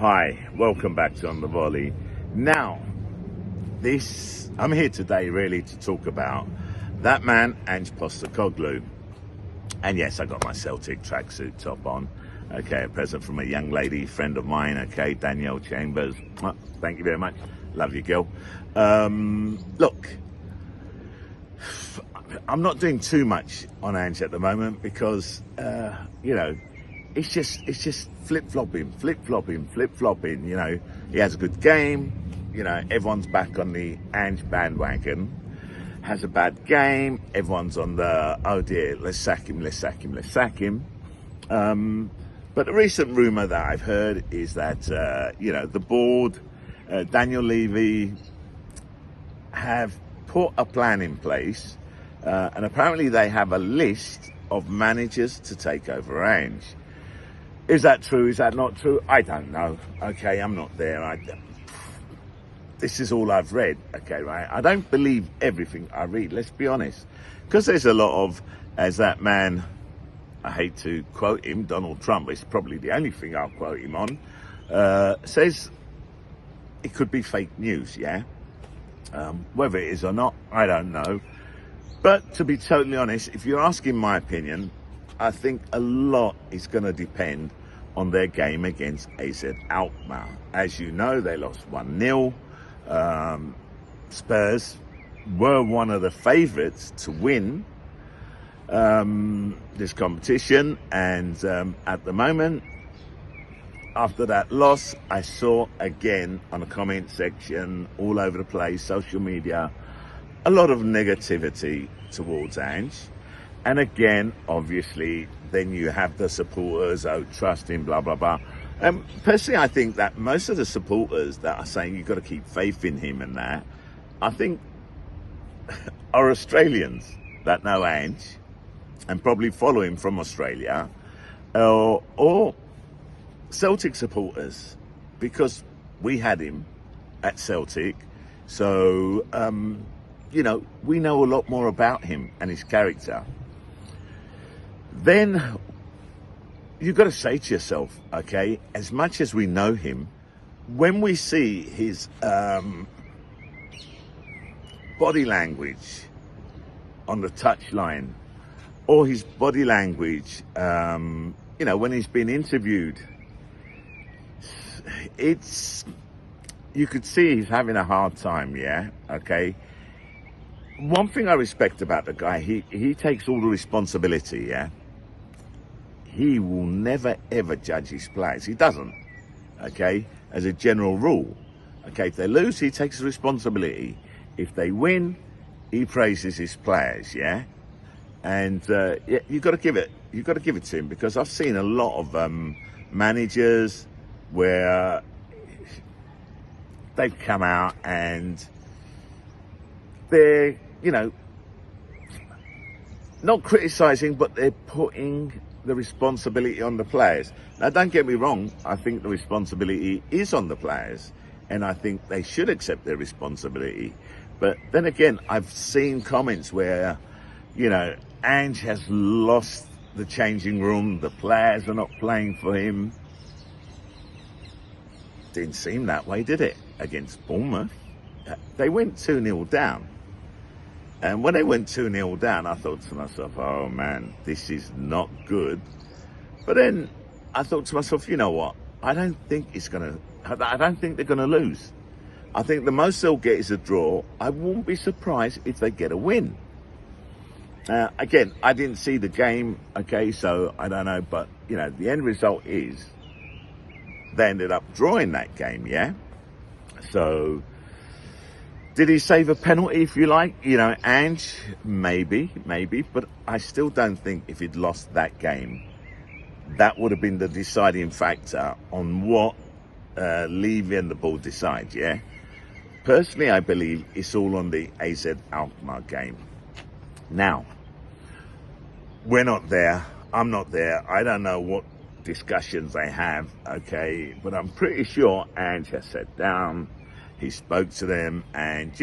Hi, welcome back to On the Volley. Now, I'm here today really to talk about that man, Ange. And yes, I got my Celtic tracksuit top on. Okay, a present from a young lady, friend of mine, okay, Danielle Chambers. Thank you very much. Love you, girl. Look, I'm not doing too much on Ange at the moment because, it's just flip-flopping. He has a good game. Everyone's back on the Ange bandwagon. Has a bad game. Everyone's on the, oh dear, let's sack him. But the recent rumour that I've heard is that, the board, Daniel Levy, have put a plan in place. And apparently they have a list of managers to take over Ange. Is that true? Is that not true? I don't know. Okay, I'm not there. This is all I've read. Okay, right? I don't believe everything I read, let's be honest. Because there's a lot of, as that man, I hate to quote him, Donald Trump, it's probably the only thing I'll quote him on, says it could be fake news, yeah? Whether it is or not, I don't know. But to be totally honest, if you're asking my opinion, I think a lot is going to depend on their game against AZ Alkmaar. As you know, they lost 1-0. Spurs were one of the favourites to win this competition. And at the moment, after that loss, I saw again on the comment section, all over the place, social media, a lot of negativity towards Ange. And again, obviously, then you have the supporters, oh, trust him, blah, blah, blah. Personally, I think that most of the supporters that are saying you've got to keep faith in him and that, I think are Australians that know Ange and probably follow him from Australia, or Celtic supporters, because we had him at Celtic. So, we know a lot more about him and his character. Then you've got to say to yourself, okay, as much as we know him, when we see his body language on the touchline, or his body language, when he's been interviewed, you could see he's having a hard time, yeah, okay? One thing I respect about the guy, he takes all the responsibility, yeah? He will never, ever judge his players. He doesn't, okay, as a general rule. Okay, if they lose, he takes responsibility. If they win, he praises his players, yeah? And you've got to give it to him, because I've seen a lot of managers where they've come out and they're, not criticising, but they're putting the responsibility on the players. Now, don't get me wrong, I think the responsibility is on the players, and I think they should accept their responsibility. But then again, I've seen comments where, Ange has lost the changing room, the players are not playing for him. Didn't seem that way, did it? Against Bournemouth, they went 2-0 down. And when they went 2-0 down, I thought to myself, oh man, this is not good. But then I thought to myself, you know what? I don't think they're gonna lose. I think the most they'll get is a draw. I won't be surprised if they get a win. Again, I didn't see the game, okay, so I don't know, but the end result is they ended up drawing that game, yeah? So, did he save a penalty, if you like? Ange, maybe, but I still don't think if he'd lost that game, that would have been the deciding factor on what Levy and the board decide, yeah? Personally, I believe it's all on the AZ Alkmaar game. Now, we're not there. I'm not there. I don't know what discussions they have, okay? But I'm pretty sure Ange has sat down, he spoke to them, and,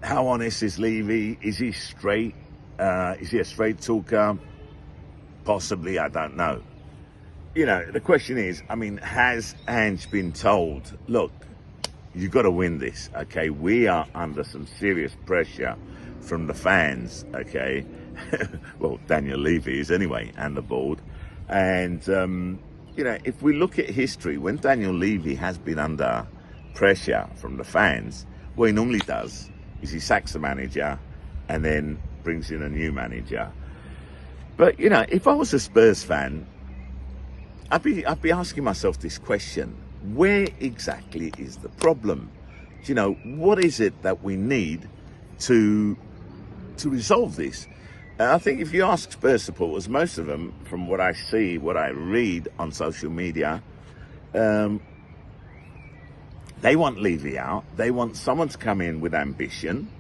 how honest is Levy? Is he straight? Is he a straight talker? Possibly, I don't know. you know, the question is, I mean, has Ange been told, look, you've got to win this, okay? We are under some serious pressure from the fans, okay? Well, Daniel Levy is anyway, and the board. And, you know, if we look at history, when Daniel Levy has been under pressure from the fans, what he normally does is he sacks the manager and then brings in a new manager. But, you know, if I was a Spurs fan, I'd be asking myself this question: where exactly is the problem? Do you know, what is it that we need to resolve this? I think if you ask Spurs supporters, most of them, from what I see, what I read on social media, they want Levy out. They want someone to come in with ambition,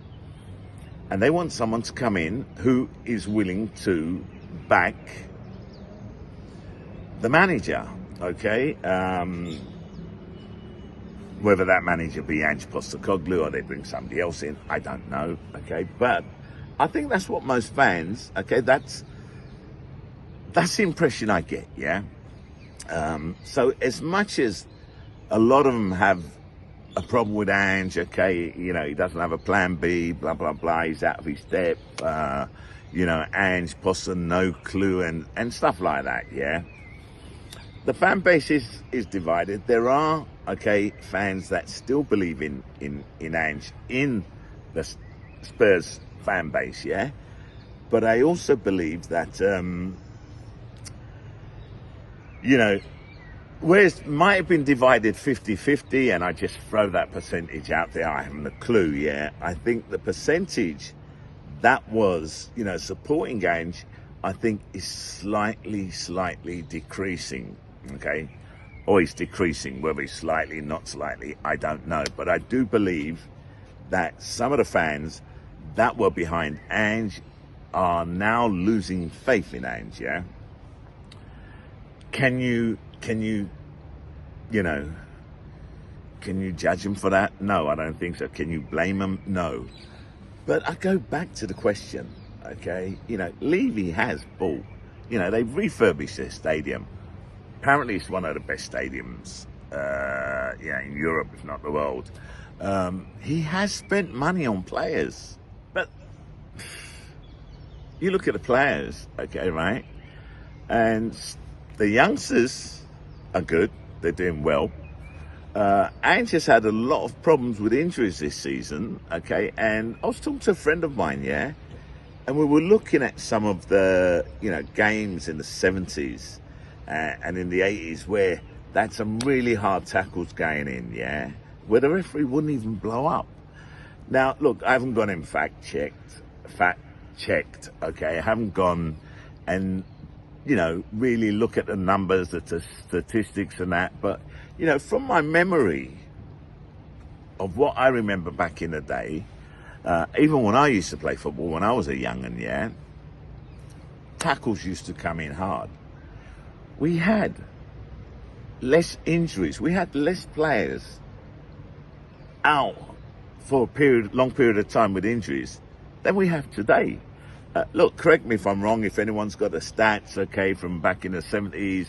and they want someone to come in who is willing to back the manager, okay? Whether that manager be Ange or they bring somebody else in, I don't know, okay? But I think that's what most fans, okay, that's the impression I get, yeah? So as much as a lot of them have a problem with Ange, okay, you know, he doesn't have a plan B, blah, blah, blah, he's out of his depth, you know, Ange, Posse, no clue, and stuff like that, yeah? The fan base is divided. There are, okay, fans that still believe in Ange, in the Spurs fan base, yeah? But I also believe that, you know, whereas might have been divided 50-50, and I just throw that percentage out there, I haven't a clue, yeah? I think the percentage that was, you know, supporting Ange, I think is slightly decreasing, okay? Or it's decreasing, whether it's slightly, not slightly, I don't know. But I do believe that some of the fans that were behind Ange are now losing faith in Ange, yeah? Can you, you know, can you judge him for that? No, I don't think so. Can you blame him? No. But I go back to the question, okay? You know, Levy has bought, you know, they've refurbished their stadium. Apparently it's one of the best stadiums, yeah, in Europe, if not the world. He has spent money on players. But you look at the players, okay, right? And the youngsters are good. They're doing well. Ange has had a lot of problems with injuries this season, okay? And I was talking to a friend of mine, yeah? And we were looking at some of the, you know, games in the 70s and in the 80s where they had some really hard tackles going in, yeah? Where the referee wouldn't even blow up. Now, look, I haven't gone and fact-checked, okay? I haven't gone and, you know, really look at the numbers, the statistics and that. But, you know, from my memory of what I remember back in the day, even when I used to play football, when I was a young'un, yeah, tackles used to come in hard. We had less injuries. We had less players out for a long period of time with injuries than we have today. Look, correct me if I'm wrong, if anyone's got the stats, okay, from back in the 70s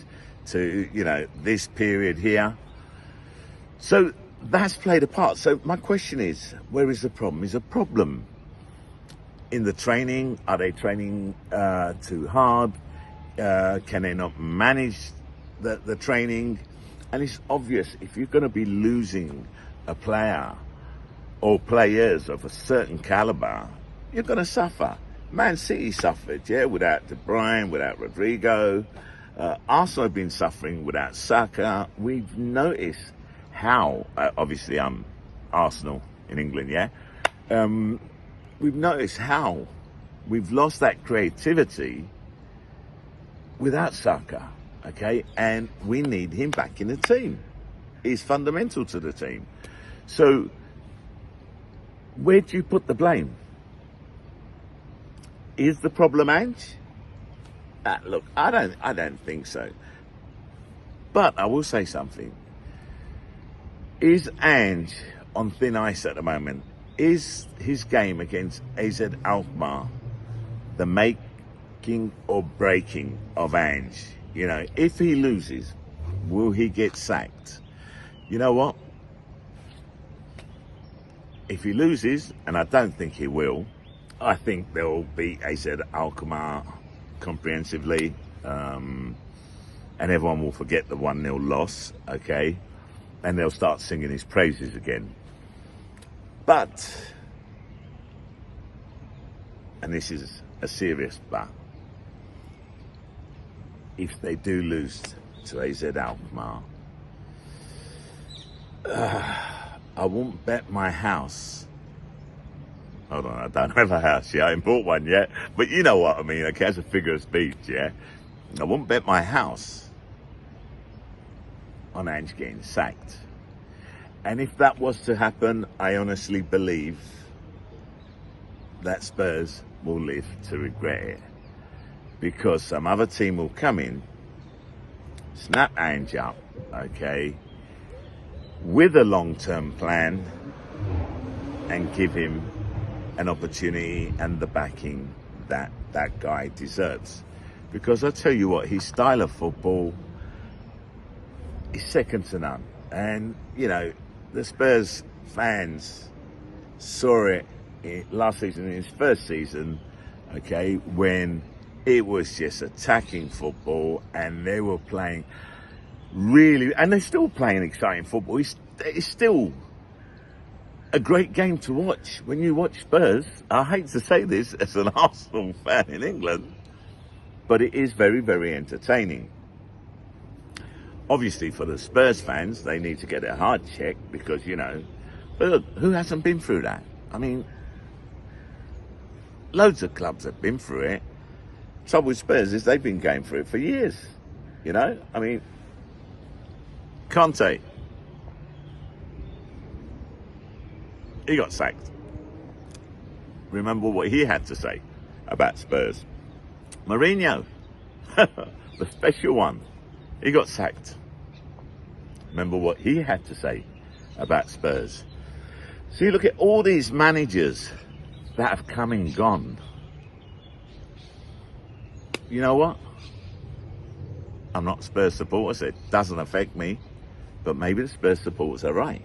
to, you know, this period here. So that's played a part. So my question is, where is the problem? Is a problem in the training? Are they training too hard? Can they not manage the training? And it's obvious, if you're going to be losing a player or players of a certain caliber, you're going to suffer. Man City suffered, yeah, without De Bruyne, without Rodrigo. Arsenal have been suffering without Saka. We've noticed how, obviously I'm Arsenal in England, yeah? We've noticed how we've lost that creativity without Saka, okay? And we need him back in the team. He's fundamental to the team. So where do you put the blame? Is the problem Ange? Look, I don't think so. But I will say something. Is Ange on thin ice at the moment? Is his game against AZ Alkmaar the making or breaking of Ange You know, if he loses, will he get sacked? You know what? If he loses, and I don't think he will, I think they'll beat AZ Alkmaar comprehensively, and everyone will forget the 1-0 loss, okay? And they'll start singing his praises again. But, and this is a serious but, if they do lose to AZ Alkmaar, I won't bet my house. Hold on, I don't have a house yet. I ain't bought one yet. But you know what I mean, okay, as a figure of speech, yeah? I won't bet my house on Ange getting sacked. And if that was to happen, I honestly believe that Spurs will live to regret it. Because some other team will come in, snap Ange up, okay, with a long-term plan, and give him an opportunity and the backing that that guy deserves. Because I tell you what, his style of football is second to none. And, you know, the Spurs fans saw it last season, in his first season, okay, when it was just attacking football and they were playing really, and they're still playing exciting football. It's still a great game to watch. When you watch Spurs, I hate to say this as an Arsenal fan in England, but it is very, very entertaining. Obviously, for the Spurs fans, they need to get their heart checked because, you know, but look, who hasn't been through that? I mean, loads of clubs have been through it. Trouble with Spurs is they've been going through it for years, you know? I mean, Conte, he got sacked. Remember what he had to say about Spurs. Mourinho, the special one, he got sacked. Remember what he had to say about Spurs. So you look at all these managers that have come and gone. You know what? I'm not a Spurs supporter, so it doesn't affect me. But maybe the Spurs supporters are right.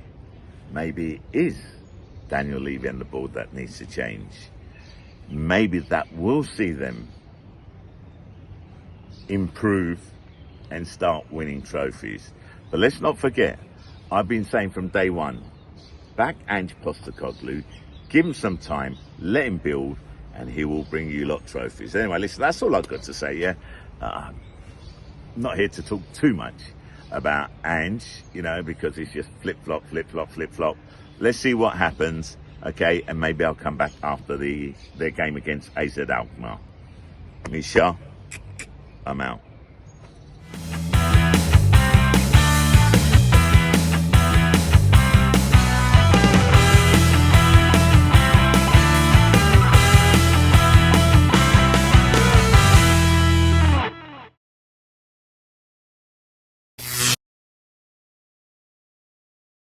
Maybe it is Daniel Levy and the board that needs to change. Maybe that will see them improve and start winning trophies. But let's not forget, I've been saying from day one, back Ange Postecoglou, give him some time, let him build, and he will bring you lot trophies. Anyway, listen, that's all I've got to say, yeah? I'm not here to talk too much about Ange, you know, because it's just flip-flop, flip-flop, flip-flop. Let's see what happens, okay? And maybe I'll come back after their game against AZ Alkmaar. Me, Shah, I'm out.